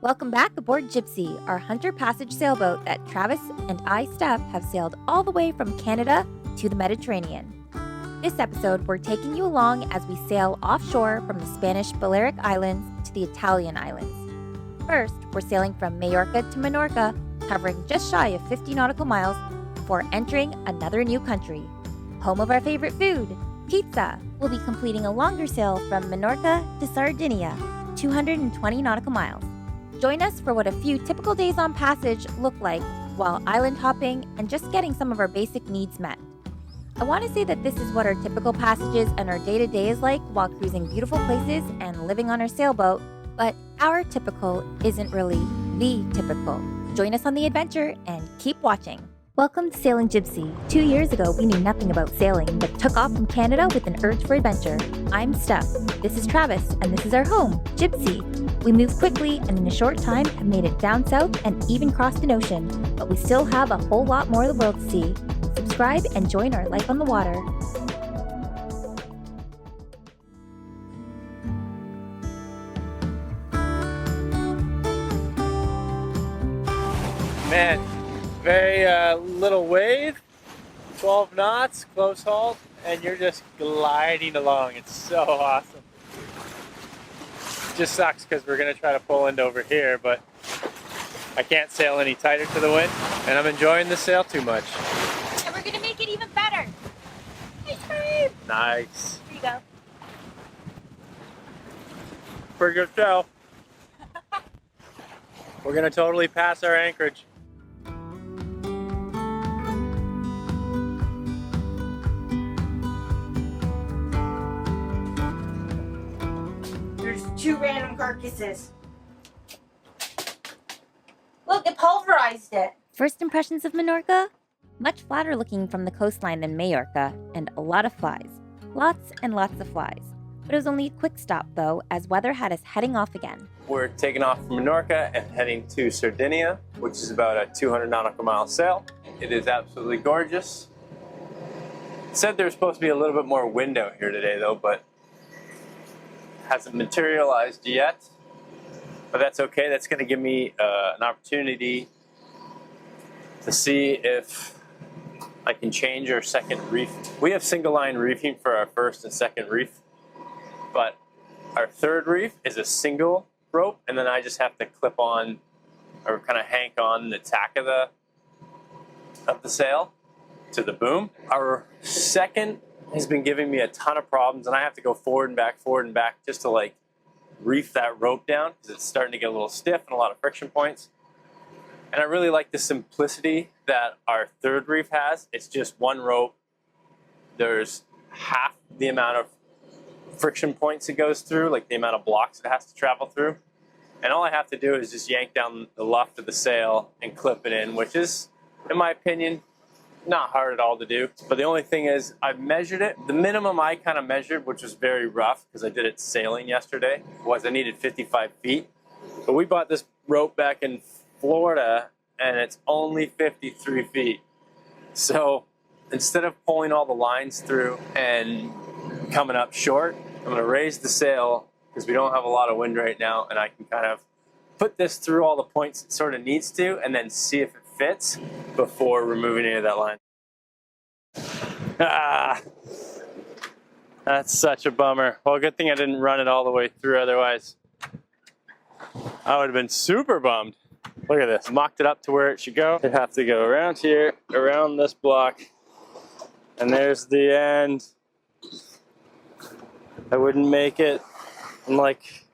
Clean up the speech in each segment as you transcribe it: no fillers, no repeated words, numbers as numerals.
Welcome back aboard Jibsea, our hunter passage sailboat that Travis and I, Steph, have sailed all the way from Canada to the Mediterranean. This episode, we're taking you along as we sail offshore from the Spanish Balearic Islands to the Italian islands. First, we're sailing from Mallorca to Menorca, covering just shy of 50 nautical miles before entering another new country. Home of our favorite food, pizza. We'll be completing a longer sail from Menorca to Sardinia, 220 nautical miles. Join us for what a few typical days on passage look like while island hopping and just getting some of our basic needs met. I want to say that this is what our typical passages and our day-to-day is like while cruising beautiful places and living on our sailboat, but our typical isn't really the typical. Join us on the adventure and keep watching. Welcome to Sailing Jibsea. 2 years ago, we knew nothing about sailing, but took off from Canada with an urge for adventure. I'm Steph. This is Travis, and this is our home, Jibsea. We moved quickly, and in a short time have made it down south and even crossed an ocean, but we still have a whole lot more of the world to see. Subscribe and join our life on the water. Man, very little wave, 12 knots, close haul, and you're just gliding along. It's so awesome. Just sucks because we're going to try to pull into over here, but I can't sail any tighter to the wind, and I'm enjoying the sail too much. And we're going to make it even better. Ice cream! Nice. Here you go. Pretty good sail. We're going to totally pass our anchorage. There's 2 random carcasses. Look, it pulverized it. First impressions of Menorca? Much flatter looking from the coastline than Mallorca, and a lot of flies. Lots and lots of flies. But it was only a quick stop, though, as weather had us heading off again. We're taking off from Menorca and heading to Sardinia, which is about a 200 nautical mile sail. It is absolutely gorgeous. It said there's supposed to be a little bit more wind out here today, though, but hasn't materialized yet. But that's okay. That's going to give me an opportunity to see if I can change our second reef. We have single line reefing for our first and second reef, but our third reef is a single rope, and then I just have to clip on or kind of hank on the tack of the sail to the boom. Our second has been giving me a ton of problems, and I have to go forward and back just to like reef that rope down because it's starting to get a little stiff and a lot of friction points. And I really like the simplicity that our third reef has. It's just one rope. There's half the amount of friction points it goes through, like the amount of blocks it has to travel through. And all I have to do is just yank down the luff of the sail and clip it in, which is, in my opinion, not hard at all to do. But the only thing is, I've measured it. The minimum I kind of measured, which was very rough because I did it sailing yesterday, was I needed 55 feet. But we bought this rope back in Florida and it's only 53 feet. So instead of pulling all the lines through and coming up short, I'm going to raise the sail because we don't have a lot of wind right now, and I can kind of put this through all the points it sort of needs to and then see if it fits before removing any of that line. Ah, that's such a bummer. Well, good thing I didn't run it all the way through, otherwise I would have been super bummed. Look at this, mocked it up to where it should go. You have to go around here, around this block, and there's the end. I wouldn't make it. I'm like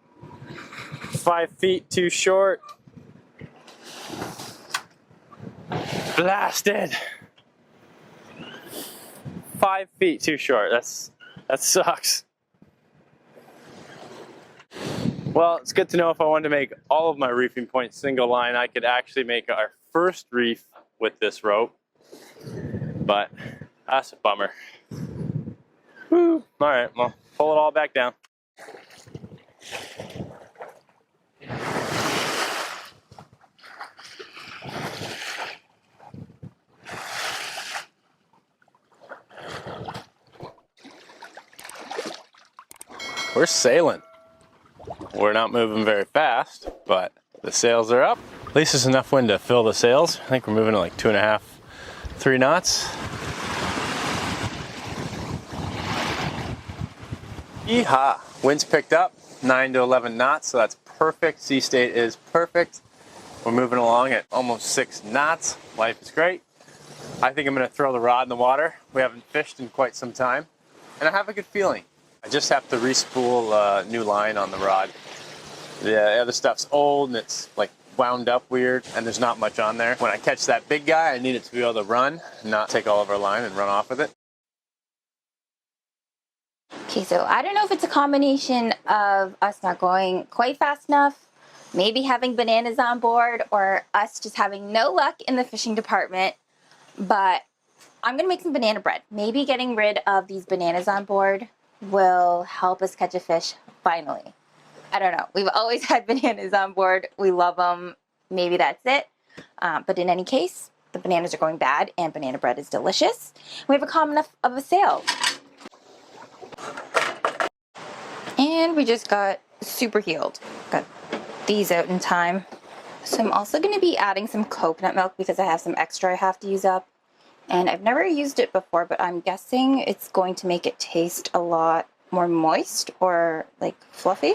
5 feet too short. Blasted. 5 feet too short. That sucks. Well, it's good to know if I wanted to make all of my reefing points single line, I could actually make our first reef with this rope. But that's a bummer. Woo. All right, well, pull it all back down. We're sailing. We're not moving very fast, but The sails are up. At least there's enough wind to fill the sails. I think we're moving at like 2.5, 3 knots. Yeehaw! Wind's picked up, 9 to 11 knots, so that's perfect. Sea state is perfect. We're moving along at almost 6 knots. Life is great. I think I'm going to throw the rod in the water. We haven't fished in quite some time, and I have a good feeling. I just have to re-spool new line on the rod. The other stuff's old and it's like wound up weird, and there's not much on there. When I catch that big guy, I need it to be able to run, not take all of our line and run off with it. Okay, so I don't know if it's a combination of us not going quite fast enough, maybe having bananas on board, or us just having no luck in the fishing department, but I'm gonna make some banana bread. Maybe getting rid of these bananas on board will help us catch a fish finally. I don't know. We've always had bananas on board. We love them. Maybe that's it. But in any case, the bananas are going bad and banana bread is delicious. We have a calm enough of a sail. And we just got super healed. Got these out in time. So I'm also going to be adding some coconut milk because I have some extra I have to use up. And I've never used it before, but I'm guessing it's going to make it taste a lot more moist or like fluffy.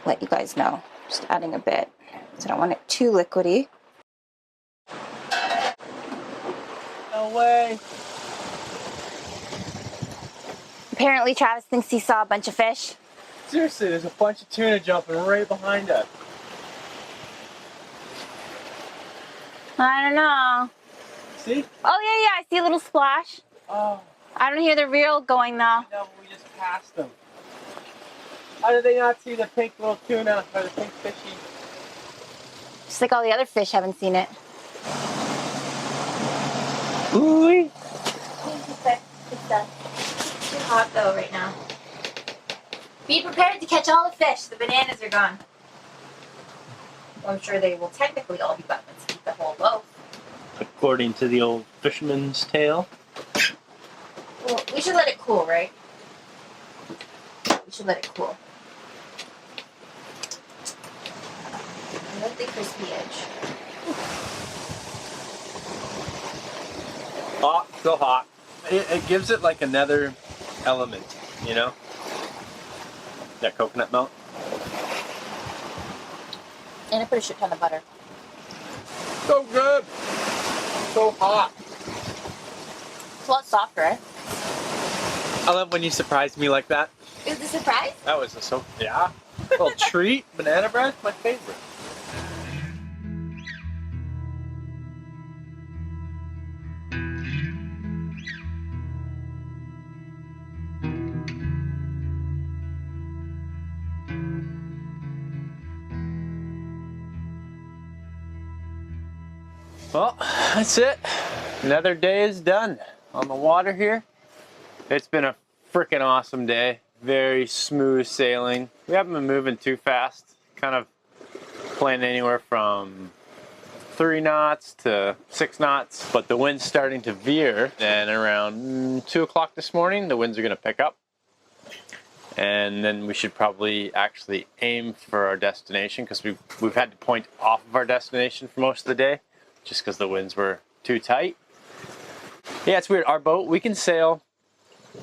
Let you guys know. Just adding a bit. So I don't want it too liquidy. No way. Apparently Travis thinks he saw a bunch of fish. Seriously, there's a bunch of tuna jumping right behind us. I don't know. See? Oh yeah, I see a little splash. Oh. I don't hear the reel going though. No, we just passed them. How did they not see the pink little tuna or the pink fishy? Just like all the other fish haven't seen it. Ooh. It's done. It's too hot though right now. Be prepared to catch all the fish. The bananas are gone. Well, I'm sure they will technically all be gone. Let's eat the whole loaf. According to the old fisherman's tale. Well, we should let it cool, right? We should let it cool. I like the crispy edge. Hot, so hot. It gives it like another element, you know? That coconut milk. And I put a shit ton of butter. So good! So hot. It's a lot softer, eh? I love when you surprise me like that. Is it a surprise? That was yeah. Little treat. Banana bread, my favorite. Well, that's it. Another day is done on the water here. It's been a freaking awesome day. Very smooth sailing. We haven't been moving too fast. Kind of playing anywhere from 3 knots to 6 knots. But the wind's starting to veer. And around 2 o'clock this morning, the winds are going to pick up. And then we should probably actually aim for our destination because we've had to point off of our destination for most of the day. Just because the winds were too tight. Yeah, it's weird. Our boat, we can sail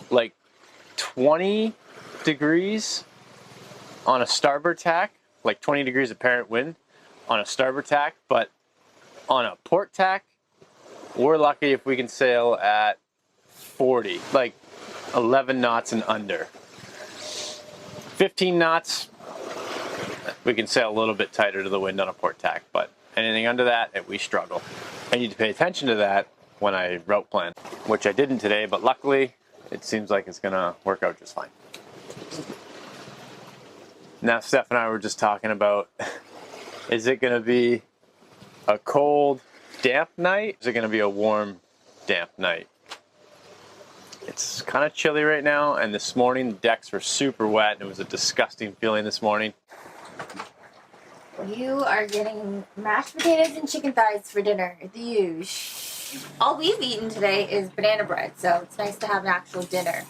like 20 degrees on a starboard tack, like 20 degrees apparent wind on a starboard tack, but on a port tack, we're lucky if we can sail at 40, like 11 knots and under. 15 knots, we can sail a little bit tighter to the wind on a port tack, but anything under that, we struggle. I need to pay attention to that when I route plan, which I didn't today, but luckily it seems like it's gonna work out just fine. Now Steph and I were just talking about, is it gonna be a cold, damp night? Is it gonna be a warm, damp night? It's kind of chilly right now, and this morning the decks were super wet, and it was a disgusting feeling this morning. You are getting mashed potatoes and chicken thighs for dinner. All we've eaten today is banana bread, so it's nice to have an actual dinner.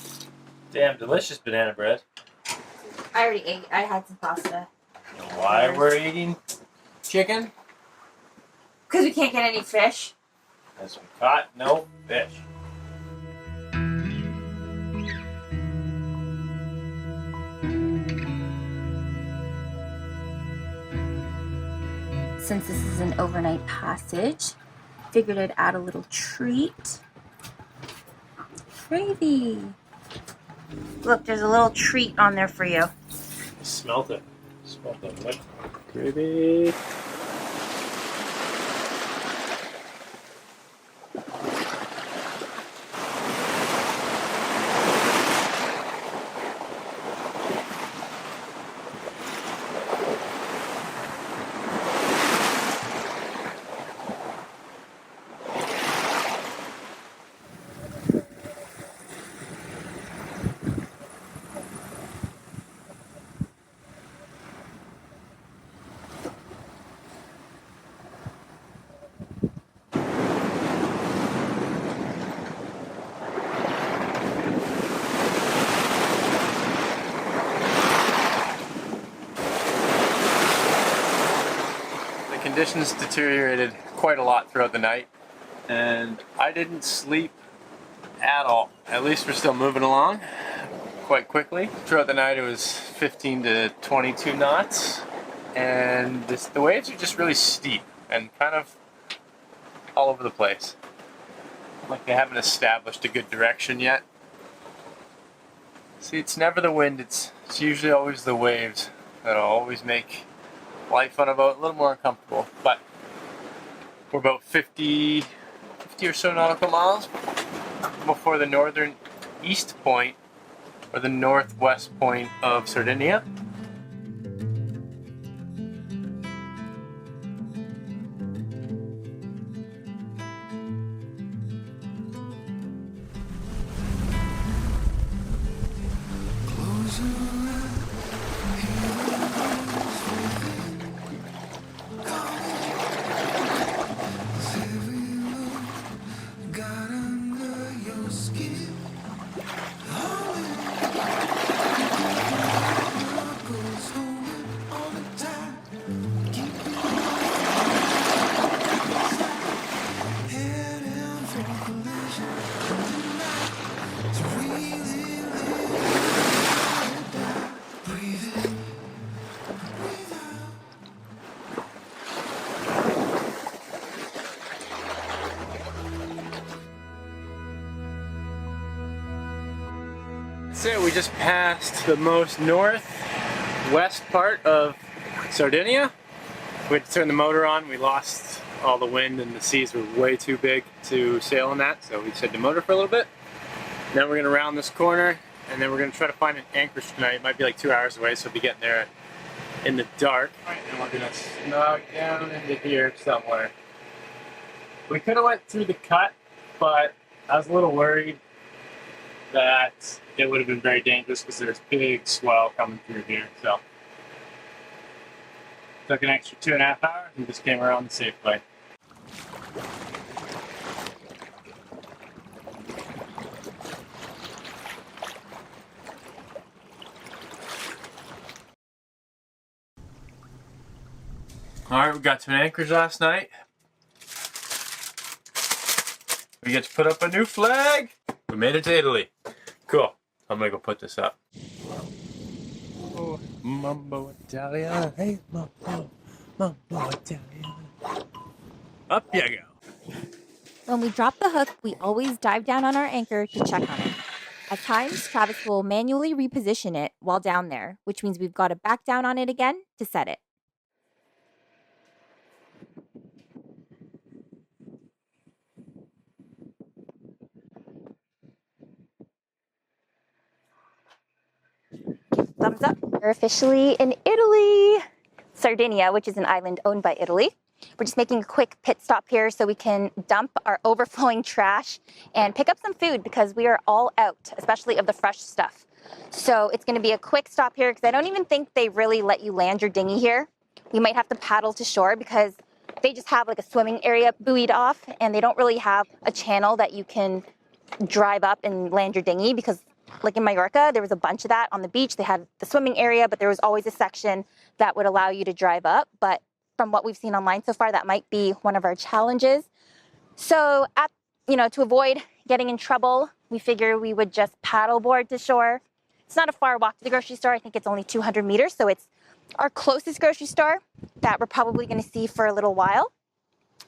Damn delicious banana bread. I already ate. I had some pasta. Why we're eating chicken? Because we can't get any fish. As we caught no fish. Since this is an overnight passage, figured I'd add a little treat. Gravy. Look, there's a little treat on there for you. Smelt it. Smelt it. What? Gravy. Conditions deteriorated quite a lot throughout the night, and I didn't sleep at all. At least we're still moving along quite quickly. Throughout the night it was 15 to 22 knots, and the waves are just really steep and kind of all over the place. Like they haven't established a good direction yet. See, it's never the wind, it's usually always the waves that'll always make life on a boat a little more uncomfortable. But we're about 50 or so nautical miles before the northern east point or the northwest point of Sardinia. So we just passed the most northwest part of Sardinia. We had to turn the motor on. We lost all the wind and the seas were way too big to sail in that, so we just had the motor for a little bit. Then we're going to round this corner, and then we're going to try to find an anchorage tonight. It might be like 2 hours away, so we'll be getting there in the dark. And we're going to snug down into here somewhere. We could have went through the cut, but I was a little worried that it would have been very dangerous because there's big swell coming through here. So took an extra 2.5 hours and just came around the safe way. Alright, we got to an anchorage last night. We get to put up a new flag. We made it to Italy. Cool. I'm gonna go put this up. Oh, Mambo Italia. Hey, Mambo Italia. Up you go. When we drop the hook, we always dive down on our anchor to check on it. At times, Travis will manually reposition it while down there, which means we've got to back down on it again to set it. Thumbs up. We're officially in Italy, Sardinia, which is an island owned by Italy. We're just making a quick pit stop here so we can dump our overflowing trash and pick up some food because we are all out, especially of the fresh stuff. So it's going to be a quick stop here because I don't even think they really let you land your dinghy here. We might have to paddle to shore because they just have like a swimming area buoyed off and they don't really have a channel that you can drive up and land your dinghy because like in Mallorca, there was a bunch of that on the beach. They had the swimming area, but there was always a section that would allow you to drive up. But from what we've seen online so far, that might be one of our challenges. So to avoid getting in trouble, we figure we would just paddleboard to shore. It's not a far walk to the grocery store. I think it's only 200 meters. So it's our closest grocery store that we're probably going to see for a little while.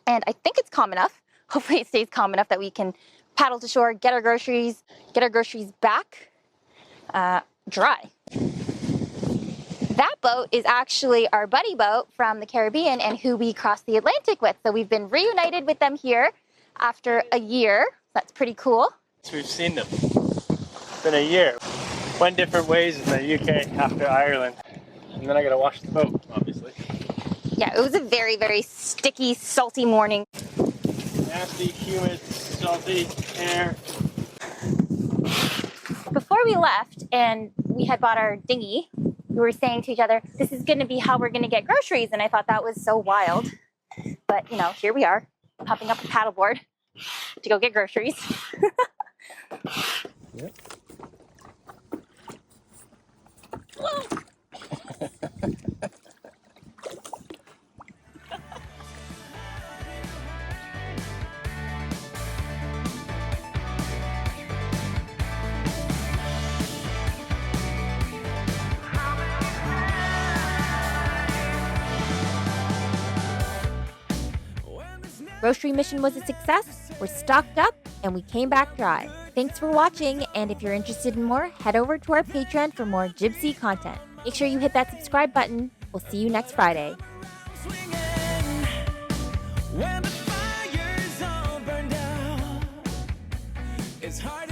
And I think it's calm enough. Hopefully it stays calm enough that we can paddle to shore, get our groceries back dry. That boat is actually our buddy boat from the Caribbean and who we crossed the Atlantic with. So we've been reunited with them here after a year. That's pretty cool. So we've seen them. It's been a year. Went different ways in the UK after Ireland. And then I gotta wash the boat, obviously. Yeah, it was a very, very sticky, salty morning. Nasty, humid, salty air. Before we left and we had bought our dinghy, we were saying to each other, this is gonna be how we're gonna get groceries. And I thought that was so wild. But here we are, hopping up a paddleboard to go get groceries. Yep. Grocery mission was a success, we're stocked up, and we came back dry. Thanks for watching, and if you're interested in more, head over to our Patreon for more Jibsea content. Make sure you hit that subscribe button. We'll see you next Friday. When the fire's all burned out, it's hard